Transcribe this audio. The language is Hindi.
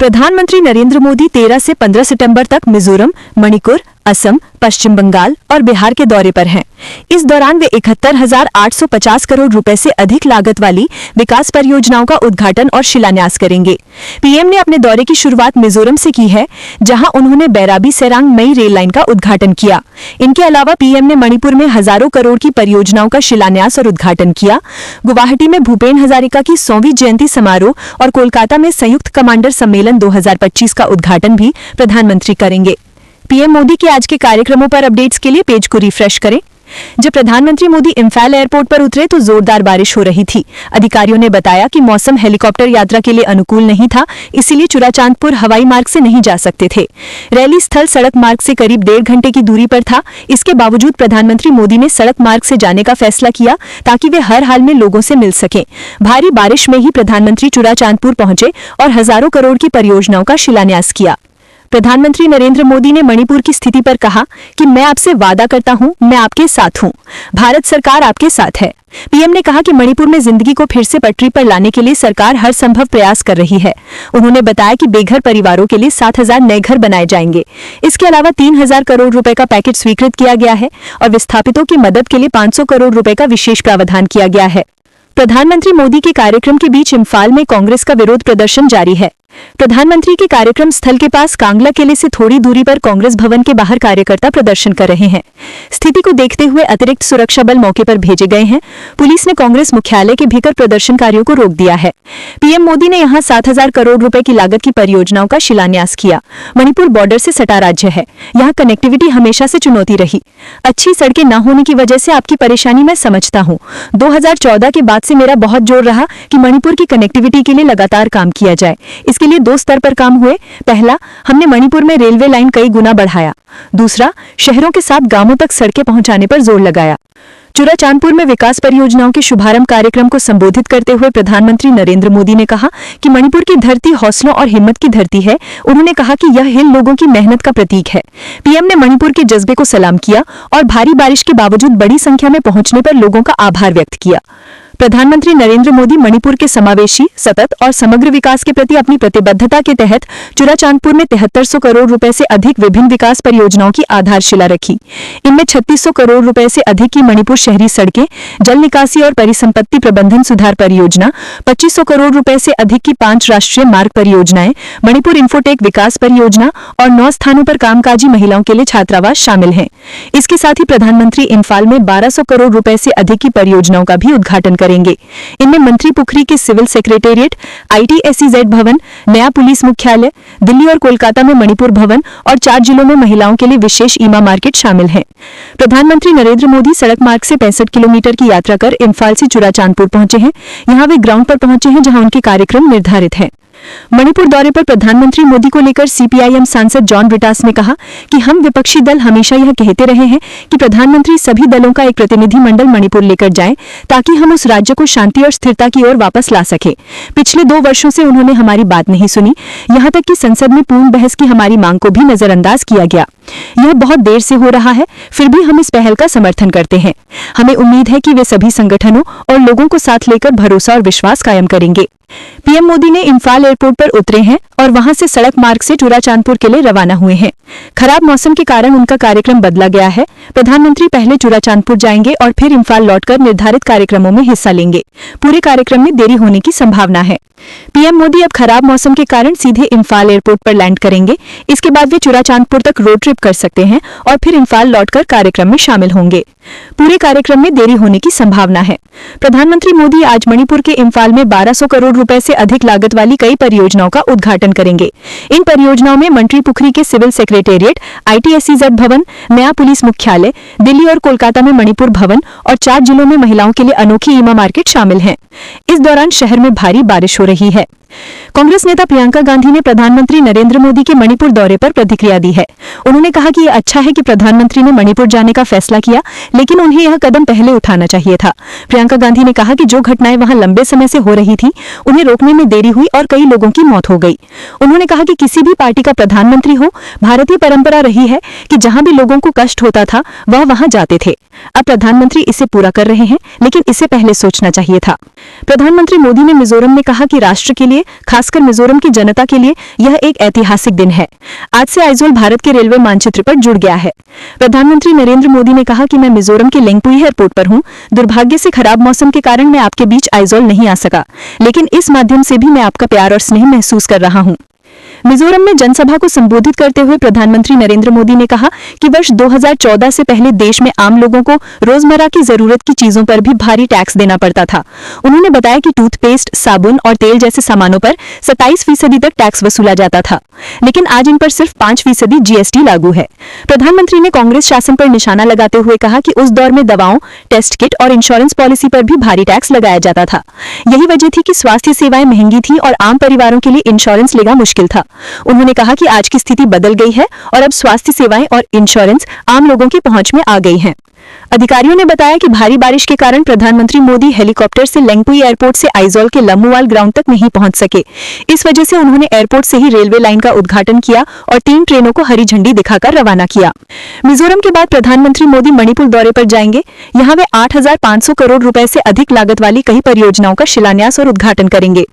प्रधानमंत्री नरेंद्र मोदी 13 से 15 सितंबर तक मिजोरम, मणिपुर, असम, पश्चिम बंगाल और बिहार के दौरे पर हैं। इस दौरान वे 71,850 करोड़ रुपए से अधिक लागत वाली विकास परियोजनाओं का उद्घाटन और शिलान्यास करेंगे। पीएम ने अपने दौरे की शुरुआत मिजोरम से की है, जहां उन्होंने बैराबी सेरांग नई रेल लाइन का उद्घाटन किया। इनके अलावा पीएम ने मणिपुर में हजारों करोड़ की परियोजनाओं का शिलान्यास और उद्घाटन किया। गुवाहाटी में भूपेन हजारिका की 100वीं जयंती समारोह और कोलकाता में संयुक्त कमांडर सम्मेलन 2025 का उद्घाटन भी प्रधानमंत्री करेंगे। पीएम मोदी के आज के कार्यक्रमों पर अपडेट्स के लिए पेज को रिफ्रेश करें। जब प्रधानमंत्री मोदी इम्फाल एयरपोर्ट पर उतरे तो जोरदार बारिश हो रही थी। अधिकारियों ने बताया कि मौसम हेलीकॉप्टर यात्रा के लिए अनुकूल नहीं था, इसीलिए चुराचांदपुर हवाई मार्ग से नहीं जा सकते थे। रैली स्थल सड़क मार्ग से करीब 1.5 घंटे की दूरी पर था। इसके बावजूद प्रधानमंत्री मोदी ने सड़क मार्ग से जाने का फैसला किया ताकि वे हर हाल में लोगों से मिल सकें। भारी बारिश में ही प्रधानमंत्री चुराचांदपुर पहुंचे और हजारों करोड़ की परियोजनाओं का शिलान्यास किया। प्रधानमंत्री नरेंद्र मोदी ने मणिपुर की स्थिति पर कहा कि मैं आपसे वादा करता हूं, मैं आपके साथ हूं। भारत सरकार आपके साथ है। पीएम ने कहा कि मणिपुर में जिंदगी को फिर से पटरी पर लाने के लिए सरकार हर संभव प्रयास कर रही है। उन्होंने बताया कि बेघर परिवारों के लिए 7,000 नए घर बनाए जाएंगे। इसके अलावा 3,000 करोड़ रुपए का पैकेज स्वीकृत किया गया है और विस्थापितों की मदद के लिए 500 करोड़ रुपए का विशेष प्रावधान किया गया है। प्रधानमंत्री मोदी के कार्यक्रम के बीच इम्फाल में कांग्रेस का विरोध प्रदर्शन जारी है। प्रधानमंत्री के कार्यक्रम स्थल के पास कांगला किले से थोड़ी दूरी पर कांग्रेस भवन के बाहर कार्यकर्ता प्रदर्शन कर रहे हैं। स्थिति को देखते हुए अतिरिक्त सुरक्षा बल मौके पर भेजे गए हैं। पुलिस ने कांग्रेस मुख्यालय के भीतर प्रदर्शनकारियों को रोक दिया है। पीएम मोदी ने यहां 7,000 करोड़ रुपए की लागत की परियोजनाओं का शिलान्यास किया। मणिपुर बॉर्डर से सटा राज्य है। यहाँ कनेक्टिविटी हमेशा से चुनौती रही। अच्छी सड़कें न होने की वजह से आपकी परेशानी मैं समझता हूँ। 2014 के बाद से मेरा बहुत जोर रहा कि मणिपुर की कनेक्टिविटी के लिए लगातार काम किया जाए। इसके लिए 2 स्तर पर काम हुए। पहला, हमने मणिपुर में रेलवे लाइन कई गुना बढ़ाया। दूसरा, शहरों के साथ गांवों तक सड़कें पहुंचाने पर जोर लगाया। चुराचांदपुर में विकास परियोजनाओं के शुभारंभ कार्यक्रम को संबोधित करते हुए प्रधानमंत्री नरेंद्र मोदी ने कहा कि मणिपुर की धरती हौसलों और हिम्मत की धरती है। उन्होंने कहा कि यह हिल लोगों की मेहनत का प्रतीक है। पीएम ने मणिपुर के जज्बे को सलाम किया और भारी बारिश के बावजूद बड़ी संख्या में पहुंचने पर लोगों का आभार व्यक्त किया। प्रधानमंत्री नरेंद्र मोदी मणिपुर के समावेशी, सतत और समग्र विकास के प्रति अपनी प्रतिबद्धता के तहत चुराचांदपुर में 7300 करोड़ रुपए से अधिक विभिन्न विकास परियोजनाओं की आधारशिला रखी। इनमें 3600 करोड़ रुपए से अधिक की मणिपुर शहरी सड़कें, जल निकासी और परिसंपत्ति प्रबंधन सुधार परियोजना, 2500 करोड़ रुपए से अधिक की 5 राष्ट्रीय मार्ग परियोजनाएं, मणिपुर इंफोटेक विकास परियोजना और 9 स्थानों पर कामकाजी महिलाओं के लिए छात्रावास शामिल हैं। इसके साथ ही प्रधानमंत्री इम्फाल में 1200 करोड़ रुपए से अधिक की परियोजनाओं का भी उद्घाटन करेंगे। इनमें मंत्रीपुखरी के सिविल सेक्रेटेरिएट, ITSEZ भवन, नया पुलिस मुख्यालय, दिल्ली और कोलकाता में मणिपुर भवन और 4 जिलों में महिलाओं के लिए विशेष ईमा मार्केट शामिल हैं। प्रधानमंत्री नरेंद्र मोदी सड़क मार्ग से 65 किलोमीटर की यात्रा कर इम्फाल से चुराचांदपुर पहुंचे हैं। यहां वे ग्राउंड पर पहुंचे हैं जहां उनके कार्यक्रम निर्धारित हैं। मणिपुर दौरे पर प्रधानमंत्री मोदी को लेकर CPIM सांसद जॉन ब्रिटास ने कहा कि हम विपक्षी दल हमेशा यह कहते रहे हैं कि प्रधानमंत्री सभी दलों का एक प्रतिनिधि मंडल मणिपुर लेकर जाएं ताकि हम उस राज्य को शांति और स्थिरता की ओर वापस ला सके। पिछले 2 वर्षों से उन्होंने हमारी बात नहीं सुनी। यहां तक कि संसद में पूर्ण बहस की हमारी मांग को भी नजरअंदाज किया गया। यह बहुत देर से हो रहा है, फिर भी हम इस पहल का समर्थन करते हैं। हमें उम्मीद है कि वे सभी संगठनों और लोगों को साथ लेकर भरोसा और विश्वास कायम करेंगे। पीएम मोदी ने इम्फाल एयरपोर्ट पर उतरे हैं और वहां से सड़क मार्ग से चुराचांदपुर के लिए रवाना हुए हैं। खराब मौसम के कारण उनका कार्यक्रम बदला गया है। प्रधानमंत्री पहले चुराचांदपुर जाएंगे और फिर इम्फाल लौटकर निर्धारित कार्यक्रमों में हिस्सा लेंगे। पूरे कार्यक्रम में देरी होने की संभावना है। पीएम मोदी अब खराब मौसम के कारण सीधे इम्फाल एयरपोर्ट पर लैंड करेंगे। इसके बाद वे चुराचांदपुर तक रोड ट्रिप कर सकते हैं और फिर इम्फाल लौटकर कार्यक्रम में शामिल होंगे। पूरे कार्यक्रम में देरी होने की संभावना है। प्रधानमंत्री मोदी आज मणिपुर के इम्फाल में 1200 करोड़ रुपए से अधिक लागत वाली कई परियोजनाओं का उद्घाटन करेंगे। इन परियोजनाओं में मंत्रीपुखरी के सिविल सेक्रेटेरिएट, ITSEZ भवन, नया पुलिस मुख्यालय, दिल्ली और कोलकाता में मणिपुर भवन और 4 जिलों में महिलाओं के लिए अनोखी ईमा मार्केट शामिल हैं। इस दौरान शहर में भारी बारिश हो रही है। कांग्रेस नेता प्रियंका गांधी ने प्रधानमंत्री नरेंद्र मोदी के मणिपुर दौरे पर प्रतिक्रिया दी है। उन्होंने कहा कि यह अच्छा है कि प्रधानमंत्री ने मणिपुर जाने का फैसला किया, लेकिन उन्हें यह कदम पहले उठाना चाहिए था। प्रियंका गांधी ने कहा कि जो घटनाएं वहां लंबे समय से हो रही थीं, उन्हें रोकने में देरी हुई और कई लोगों की मौत हो गई। उन्होंने कहा कि किसी भी पार्टी का प्रधानमंत्री हो, भारतीय परंपरा रही है कि जहां भी लोगों को कष्ट होता था वह वहां जाते थे। अब प्रधानमंत्री इसे पूरा कर रहे हैं, लेकिन इसे पहले सोचना चाहिए था। प्रधानमंत्री मोदी ने मिजोरम में कहा कि राष्ट्र के लिए, खासकर मिजोरम की जनता के लिए यह एक ऐतिहासिक दिन है। आज से आइजोल भारत के रेलवे मानचित्र पर जुड़ गया है। प्रधानमंत्री नरेंद्र मोदी ने कहा कि मैं मिजोरम के लेंगपुई एयरपोर्ट पर हूं। दुर्भाग्य से खराब मौसम के कारण मैं आपके बीच आइजोल नहीं आ सका, लेकिन इस माध्यम से भी मैं आपका प्यार और स्नेह महसूस कर रहा हूं। मिजोरम में जनसभा को संबोधित करते हुए प्रधानमंत्री नरेंद्र मोदी ने कहा कि वर्ष 2014 से पहले देश में आम लोगों को रोजमर्रा की जरूरत की चीजों पर भी भारी टैक्स देना पड़ता था। उन्होंने बताया कि टूथपेस्ट, साबुन और तेल जैसे सामानों पर 27% तक टैक्स वसूला जाता था, लेकिन आज इन पर सिर्फ 5% जीएसटी लागू है। प्रधानमंत्री ने कांग्रेस शासन पर निशाना लगाते हुए कहा कि उस दौर में दवाओं, टेस्ट किट और इंश्योरेंस पॉलिसी पर भी भारी टैक्स लगाया जाता था। यही वजह थी कि स्वास्थ्य सेवाएं महंगी थी और आम परिवारों के लिए इंश्योरेंस लेना मुश्किल था। उन्होंने कहा कि आज की स्थिति बदल गई है और अब स्वास्थ्य सेवाएं और इंश्योरेंस आम लोगों की पहुंच में आ गई हैं। अधिकारियों ने बताया कि भारी बारिश के कारण प्रधानमंत्री मोदी हेलीकॉप्टर से लेंगपुई एयरपोर्ट से आइजोल के लम्मुवाल ग्राउंड तक नहीं पहुंच सके। इस वजह से उन्होंने एयरपोर्ट से ही रेलवे लाइन का उद्घाटन किया और 3 ट्रेनों को हरी झंडी दिखाकर रवाना किया। मिजोरम के बाद प्रधानमंत्री मोदी मणिपुर दौरे पर जाएंगे। यहाँ वे 8,500 करोड़ रुपए से अधिक लागत वाली कई परियोजनाओं का शिलान्यास और उद्घाटन करेंगे।